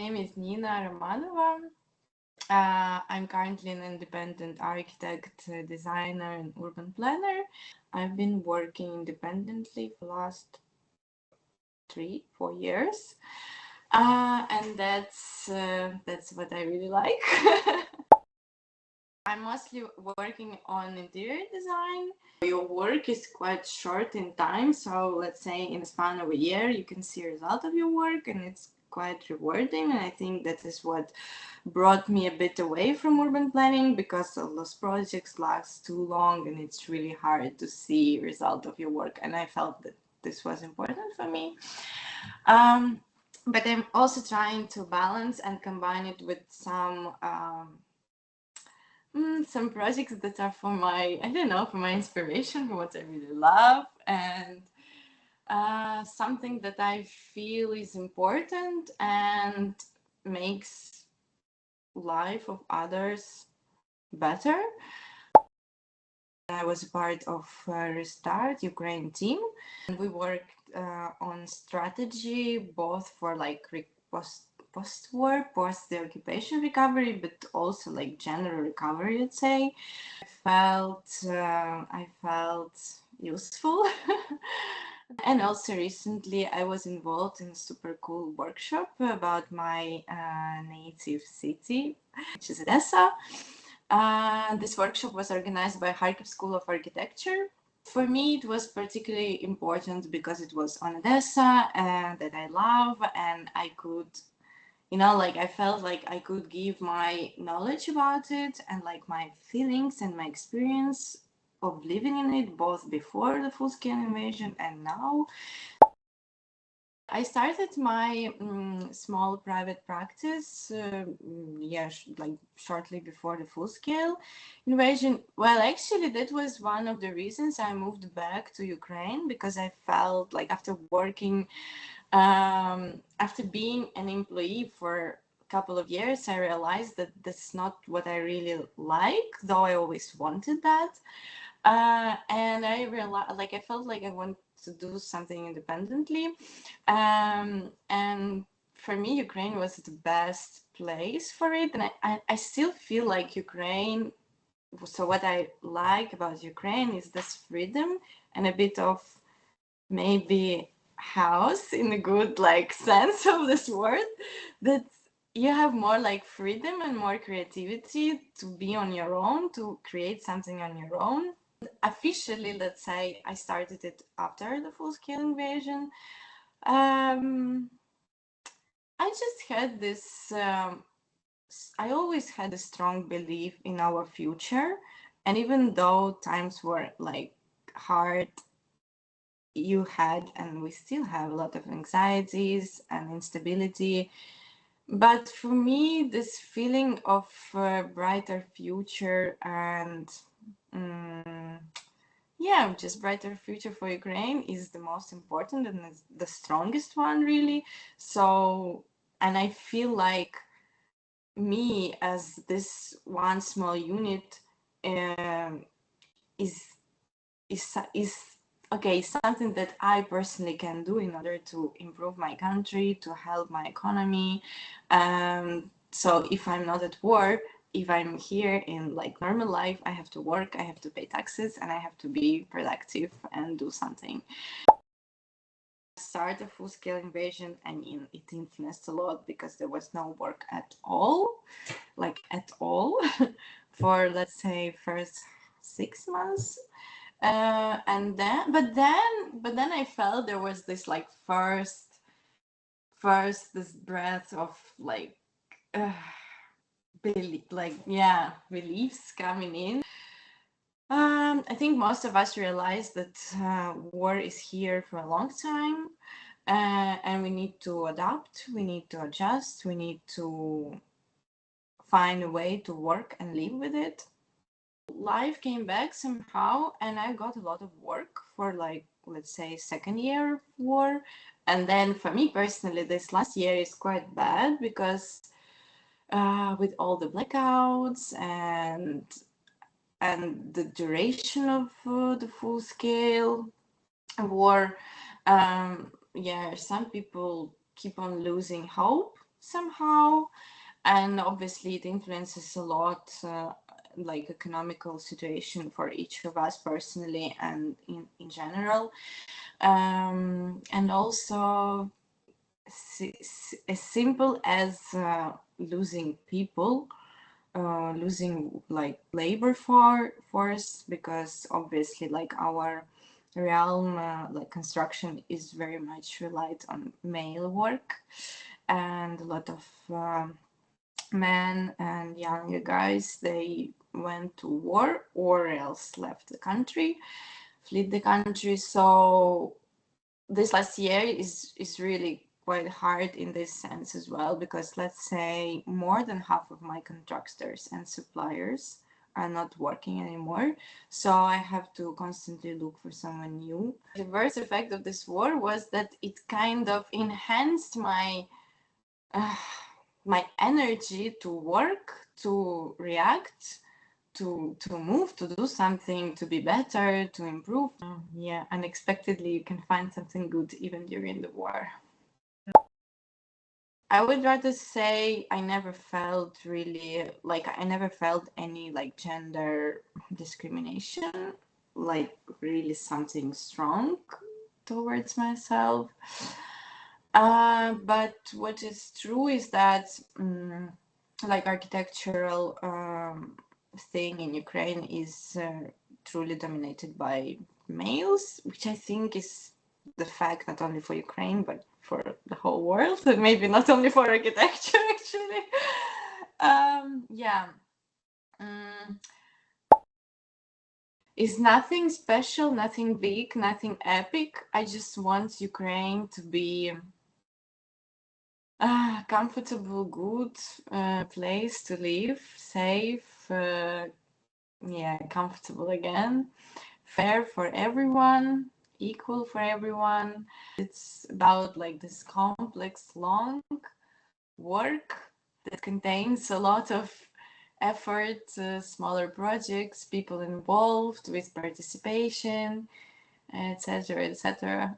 name is Nina Romanova. I'm currently an independent architect, designer, and urban planner. I've been working independently for the last 3-4 years, and that's what I really like. I'm mostly working on interior design. Your work is quite short in time, so let's say in a span of a year you can see a result of your work, and it's quite rewarding. And I think that is what brought me a bit away from urban planning, because those projects last too long and it's really hard to see result of your work, and I felt that this was important for me. But I'm also trying to balance and combine it with some projects that are for my, I don't know, for my inspiration, for what I really love, and something that I feel is important and makes life of others better. I was a part of Restart Ukraine team, and we worked on strategy both for like post-war, post the occupation recovery, but also like general recovery, I'd say. I felt useful. And also recently I was involved in a super cool workshop about my native city, which is Odesa. This workshop was organized by Kharkiv School of Architecture. For me, it was particularly important because it was on Odesa and that I love, and I could, like I felt like I could give my knowledge about it and like my feelings and my experience of living in it, both before the full-scale invasion and now. I started my small private practice, like shortly before the full-scale invasion. Well, actually, that was one of the reasons I moved back to Ukraine, because I felt like after working, after being an employee for a couple of years, I realized that that's not what I really like, though I always wanted that. And I realized, like, I felt like I want to do something independently. And for me, Ukraine was the best place for it. And I still feel like Ukraine, so what I like about Ukraine is this freedom and a bit of maybe house in a good like sense of this word, that you have more like freedom and more creativity to be on your own, to create something on your own. Officially, let's say, I started it after the full-scale invasion. I just had this, I always had a strong belief in our future. And even though times were like hard, you had, and we still have, a lot of anxieties and instability. But for me, this feeling of a brighter future and just brighter future for Ukraine is the most important and is the strongest one, really. So, and I feel like me as this one small unit is okay, something that I personally can do in order to improve my country, to help my economy. So if I'm not at war, if I'm here in like normal life, I have to work, I have to pay taxes, and I have to be productive and do something. Start a full-scale invasion, I mean, it influenced a lot because there was no work at all, like at all, for let's say first 6 months. And then I felt there was this like first this breath of like reliefs coming in. I think most of us realize that war is here for a long time, and we need to adapt, we need to adjust, we need to find a way to work and live with it. Life came back somehow, and I got a lot of work for like, let's say, second year of war. And then for me personally, this last year is quite bad because with all the blackouts and the duration of the full scale war, some people keep on losing hope. somehow. And obviously it influences a lot, like economical situation for each of us personally and in general. And also as simple as losing people, losing like labor force, because obviously like our realm, like construction is very much relied on male work, and a lot of men and younger guys, they went to war or else left the country, fled the country. So this last year is really quite hard in this sense as well, because let's say more than half of my contractors and suppliers are not working anymore, so I have to constantly look for someone new. The worst effect of this war was that it kind of enhanced uh, my energy to work, to react, to move, to do something, to be better, to improve. Yeah, unexpectedly you can find something good even during the war. I would rather say I never felt really like I never felt any like gender discrimination, like really something strong towards myself. But what is true is that like architectural thing in Ukraine is truly dominated by males, which I think is the fact not only for Ukraine but for the whole world, and maybe not only for architecture actually. Yeah. Mm, it's nothing special, nothing big, nothing epic. I just want Ukraine to be comfortable, good place to live, safe, yeah, comfortable again, fair for everyone, equal for everyone. It's about like this complex, long work that contains a lot of effort, smaller projects, people involved with participation, etc., etc.